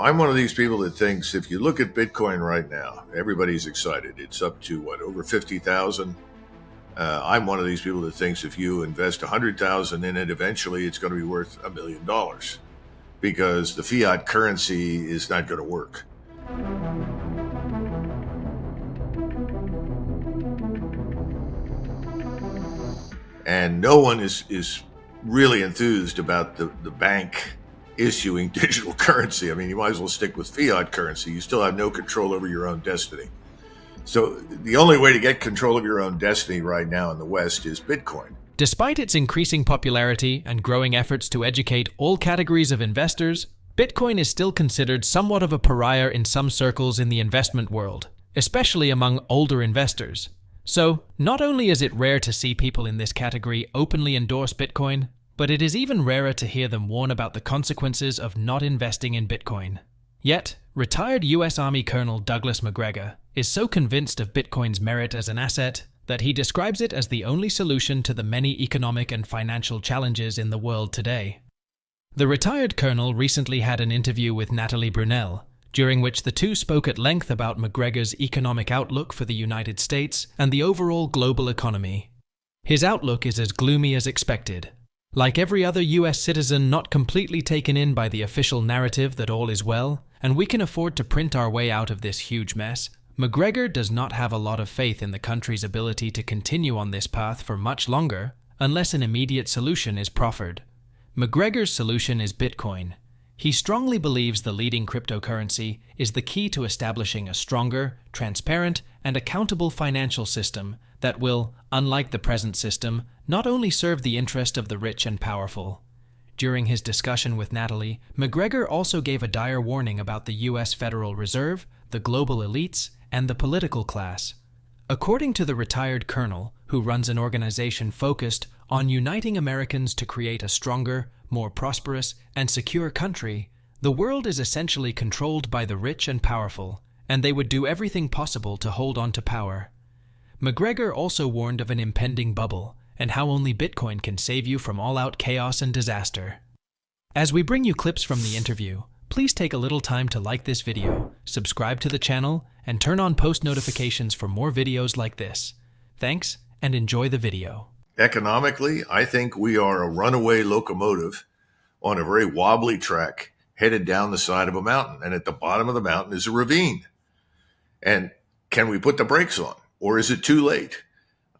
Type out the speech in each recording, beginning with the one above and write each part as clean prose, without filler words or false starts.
I'm one of these people that thinks if you look at Bitcoin right now, everybody's excited. It's up to what, over 50,000? I'm one of these people that thinks if you invest 100,000 in it, eventually it's going to be worth $1 million because the fiat currency is not going to work. And no one is really enthused about the bank issuing digital currency. I mean, you might as well stick with fiat currency. You still have no control over your own destiny. So the only way to get control of your own destiny right now in the West is Bitcoin. Despite its increasing popularity and growing efforts to educate all categories of investors, Bitcoin is still considered somewhat of a pariah in some circles in the investment world, especially among older investors. So, not only is it rare to see people in this category openly endorse Bitcoin, but it is even rarer to hear them warn about the consequences of not investing in Bitcoin. Yet, retired US Army Colonel Douglas MacGregor is so convinced of Bitcoin's merit as an asset that he describes it as the only solution to the many economic and financial challenges in the world today. The retired colonel recently had an interview with Natalie Brunell, during which the two spoke at length about MacGregor's economic outlook for the United States and the overall global economy. His outlook is as gloomy as expected. Like every other US citizen not completely taken in by the official narrative that all is well, and we can afford to print our way out of this huge mess, MacGregor does not have a lot of faith in the country's ability to continue on this path for much longer, unless an immediate solution is proffered. MacGregor's solution is Bitcoin. He strongly believes the leading cryptocurrency is the key to establishing a stronger, transparent, and accountable financial system that will, unlike the present system, not only serve the interest of the rich and powerful. During his discussion with Natalie, MacGregor also gave a dire warning about the US Federal Reserve, the global elites, and the political class. According to the retired colonel, who runs an organization focused on uniting Americans to create a stronger, more prosperous, and secure country, the world is essentially controlled by the rich and powerful, and they would do everything possible to hold on to power. MacGregor also warned of an impending bubble, and how only Bitcoin can save you from all-out chaos and disaster. As we bring you clips from the interview, please take a little time to like this video, subscribe to the channel, and turn on post notifications for more videos like this. Thanks, and enjoy the video. Economically, I think we are a runaway locomotive on a very wobbly track headed down the side of a mountain. And at the bottom of the mountain is a ravine. And can we put the brakes on? Or is it too late?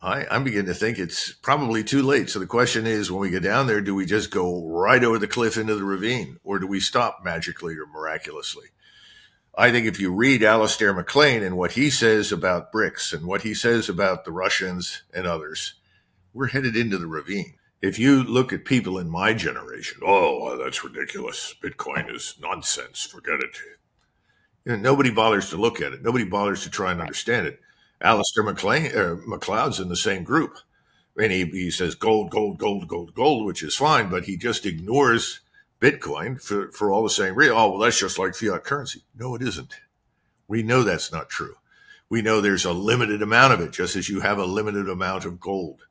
I'm beginning to think it's probably too late. So the question is, when we get down there, do we just go right over the cliff into the ravine? Or do we stop magically or miraculously? I think if you read Alistair MacLean and what he says about BRICS and what he says about the Russians and others, we're headed into the ravine. If you look at people in my generation, oh, that's ridiculous. Bitcoin is nonsense. Forget it. Nobody bothers to look at it. Nobody bothers to try and understand it. Alistair MacLeod's in the same group. And he says gold, gold, gold, gold, gold, which is fine, but he just ignores Bitcoin for all the same reason. Oh, well, that's just like fiat currency. No, it isn't. We know that's not true. We know there's a limited amount of it, just as you have a limited amount of gold.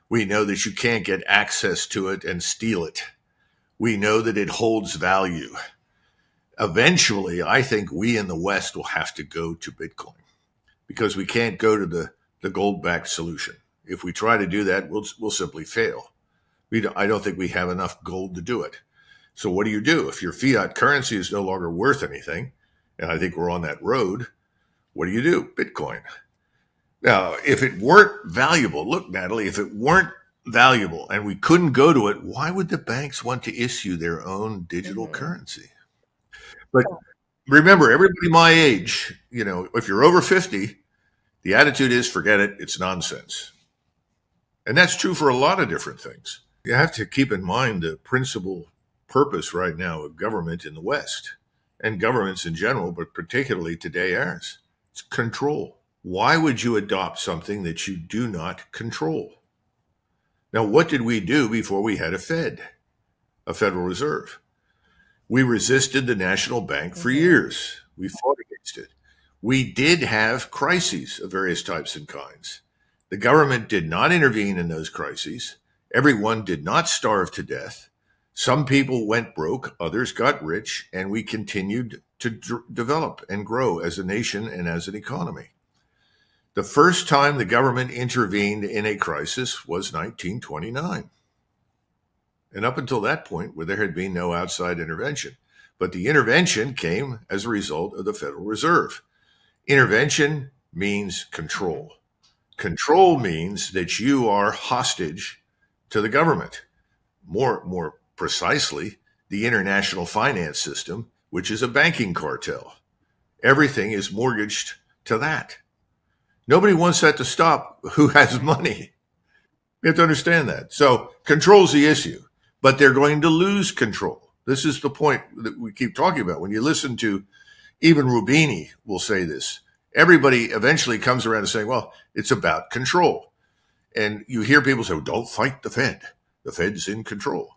We know that you can't get access to it and steal it. We know that it holds value. Eventually, I think we in the West will have to go to Bitcoin because we can't go to the gold-backed solution. If we try to do that, we'll simply fail. I don't think we have enough gold to do it. So what do you do? If your fiat currency is no longer worth anything, and I think we're on that road, what do you do? Bitcoin. Now, if it weren't valuable, look, Natalie, if it weren't valuable and we couldn't go to it, why would the banks want to issue their own digital currency? But remember, everybody my age, if you're over 50, the attitude is forget it, it's nonsense. And that's true for a lot of different things. You have to keep in mind the principal purpose right now of government in the West and governments in general, but particularly today ours. It's control. Why would you adopt something that you do not control? Now, what did we do before we had a Federal Reserve? We resisted the national bank for years. We fought against it. We did have crises of various types and kinds. The government did not intervene in those crises. Everyone did not starve to death. Some people went broke, others got rich, and we continued to develop and grow as a nation and as an economy. The first time the government intervened in a crisis was 1929. And up until that point, where there had been no outside intervention. But the intervention came as a result of the Federal Reserve. Intervention means control. Control means that you are hostage to the government. More precisely, the international finance system, which is a banking cartel. Everything is mortgaged to that. Nobody wants that to stop who has money. You have to understand that. So control's the issue, but they're going to lose control. This is the point that we keep talking about. When you listen to even Rubini will say this, everybody eventually comes around to saying, well, it's about control. And you hear people say, well, don't fight the Fed. The Fed's in control.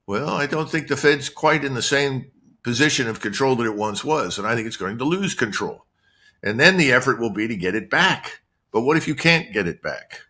Well, I don't think the Fed's quite in the same position of control that it once was, and I think it's going to lose control. And then the effort will be to get it back. But what if you can't get it back?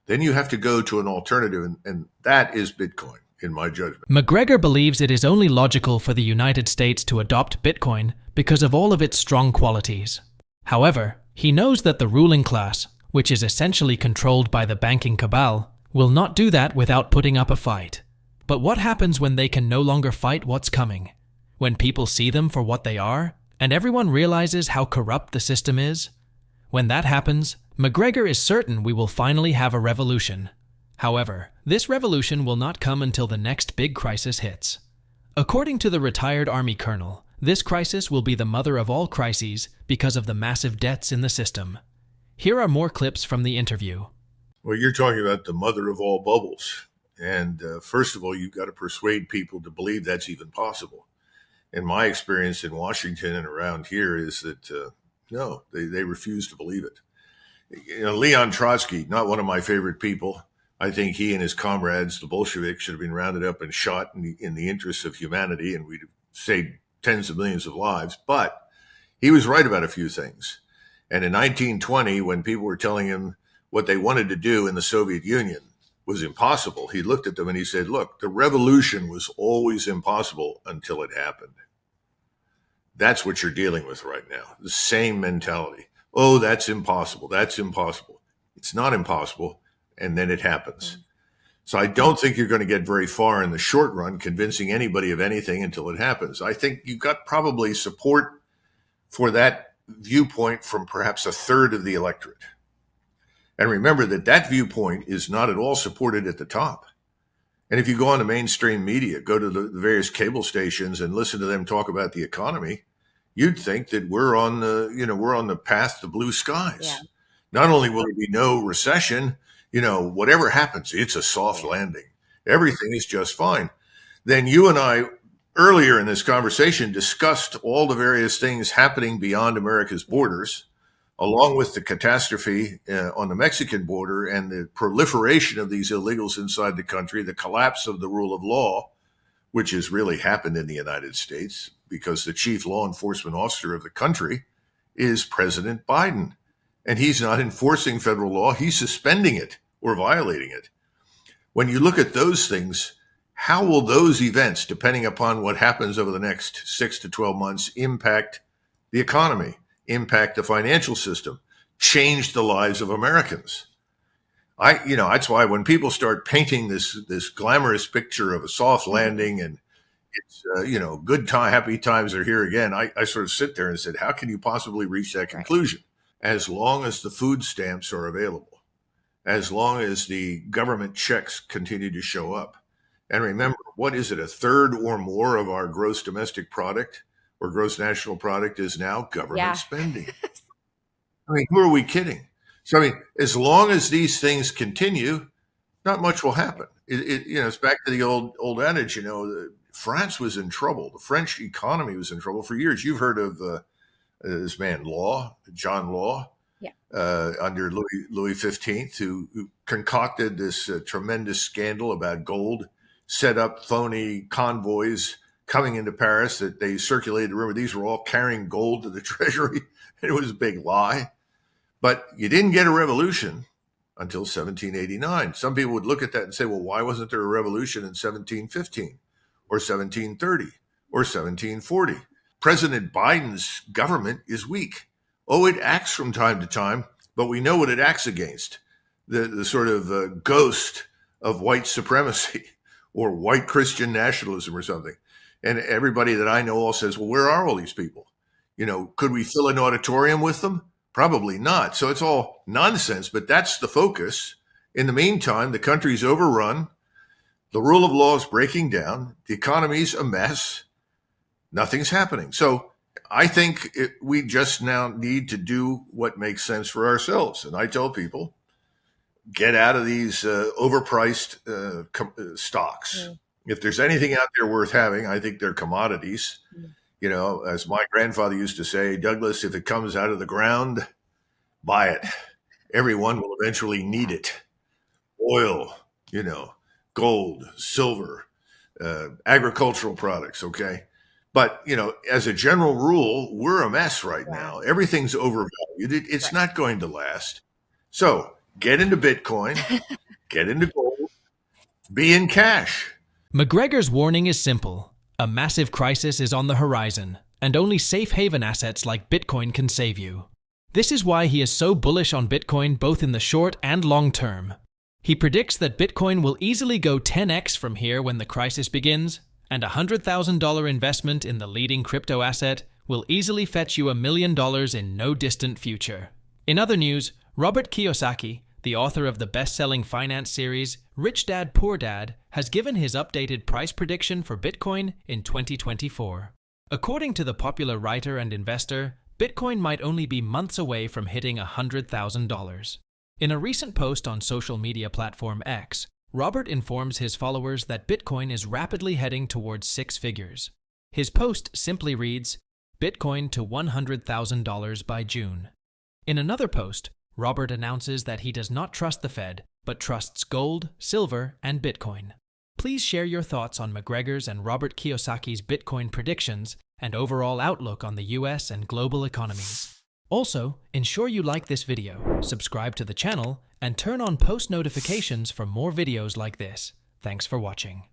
Then you have to go to an alternative, and that is Bitcoin, in my judgment. MacGregor believes it is only logical for the United States to adopt Bitcoin because of all of its strong qualities. However, he knows that the ruling class, which is essentially controlled by the banking cabal, will not do that without putting up a fight. But what happens when they can no longer fight what's coming? When people see them for what they are, and everyone realizes how corrupt the system is? When that happens, MacGregor is certain we will finally have a revolution. However, this revolution will not come until the next big crisis hits. According to the retired Army colonel, this crisis will be the mother of all crises because of the massive debts in the system. Here are more clips from the interview. Well, you're talking about the mother of all bubbles. And first of all, you've got to persuade people to believe that's even possible. And my experience in Washington and around here is that, no, they refuse to believe it. You know, Leon Trotsky, not one of my favorite people. I think he and his comrades, the Bolsheviks, should have been rounded up and shot in the interests of humanity, and we'd have saved tens of millions of lives. But he was right about a few things. And in 1920, when people were telling him what they wanted to do in the Soviet Union was impossible, he looked at them and he said, look, the revolution was always impossible until it happened. That's what you're dealing with right now. The same mentality. Oh, that's impossible. That's impossible. It's not impossible. And then it happens. So I don't think you're going to get very far in the short run convincing anybody of anything until it happens. I think you've got probably support for that viewpoint from perhaps a third of the electorate. And remember that viewpoint is not at all supported at the top. And if you go on the mainstream media, go to the various cable stations and listen to them talk about the economy, you'd think that we're on the path to blue skies. Yeah. Not only will there be no recession, whatever happens, it's a soft landing. Everything is just fine. Then you and I earlier in this conversation discussed all the various things happening beyond America's borders, along with the catastrophe on the Mexican border and the proliferation of these illegals inside the country, the collapse of the rule of law, which has really happened in the United States because the chief law enforcement officer of the country is President Biden. And he's not enforcing federal law. He's suspending it or violating it. When you look at those things, how will those events, depending upon what happens over the next 6 to 12 months, impact the economy, impact the financial system, change the lives of Americans? That's why when people start painting this glamorous picture of a soft landing and it's, good time, happy times are here again, I sort of sit there and said, how can you possibly reach that conclusion? As long as the food stamps are available, as long as the government checks continue to show up. And remember, what is it? A third or more of our gross domestic product or gross national product is now government spending. I mean, who are we kidding? So, as long as these things continue, not much will happen. It's back to the old adage, France was in trouble. The French economy was in trouble for years. You've heard of this man, John Law, under Louis XV, who concocted this tremendous scandal about gold, set up phony convoys coming into Paris that they circulated the rumor these were all carrying gold to the treasury. And it was a big lie. But you didn't get a revolution until 1789. Some people would look at that and say, well, why wasn't there a revolution in 1715? or 1730 or 1740. President Biden's government is weak. Oh, it acts from time to time, but we know what it acts against. The sort of ghost of white supremacy or white Christian nationalism or something. And everybody that I know all says, well, where are all these people? Could we fill an auditorium with them? Probably not. So it's all nonsense, but that's the focus. In the meantime, the country's overrun. The rule of law is breaking down. The economy's a mess. Nothing's happening. So I think we just now need to do what makes sense for ourselves. And I tell people, get out of these overpriced stocks. If there's anything out there worth having, I think they're commodities. As my grandfather used to say, Douglas, if it comes out of the ground, buy it. Everyone will eventually need it. Oil, gold, silver, agricultural products, okay? But, as a general rule, we're a mess right now. Everything's overvalued. It's not going to last. So get into Bitcoin, get into gold, be in cash. MacGregor's warning is simple. A massive crisis is on the horizon, and only safe haven assets like Bitcoin can save you. This is why he is so bullish on Bitcoin both in the short and long term. He predicts that Bitcoin will easily go 10x from here when the crisis begins, and a $100,000 investment in the leading crypto asset will easily fetch you $1 million in no distant future. In other news, Robert Kiyosaki, the author of the best-selling finance series Rich Dad Poor Dad, has given his updated price prediction for Bitcoin in 2024. According to the popular writer and investor, Bitcoin might only be months away from hitting $100,000. In a recent post on social media platform X, Robert informs his followers that Bitcoin is rapidly heading towards six figures. His post simply reads, Bitcoin to $100,000 by June. In another post, Robert announces that he does not trust the Fed, but trusts gold, silver, and Bitcoin. Please share your thoughts on MacGregor's and Robert Kiyosaki's Bitcoin predictions and overall outlook on the US and global economies. Also, ensure you like this video, subscribe to the channel, and turn on post notifications for more videos like this. Thanks for watching.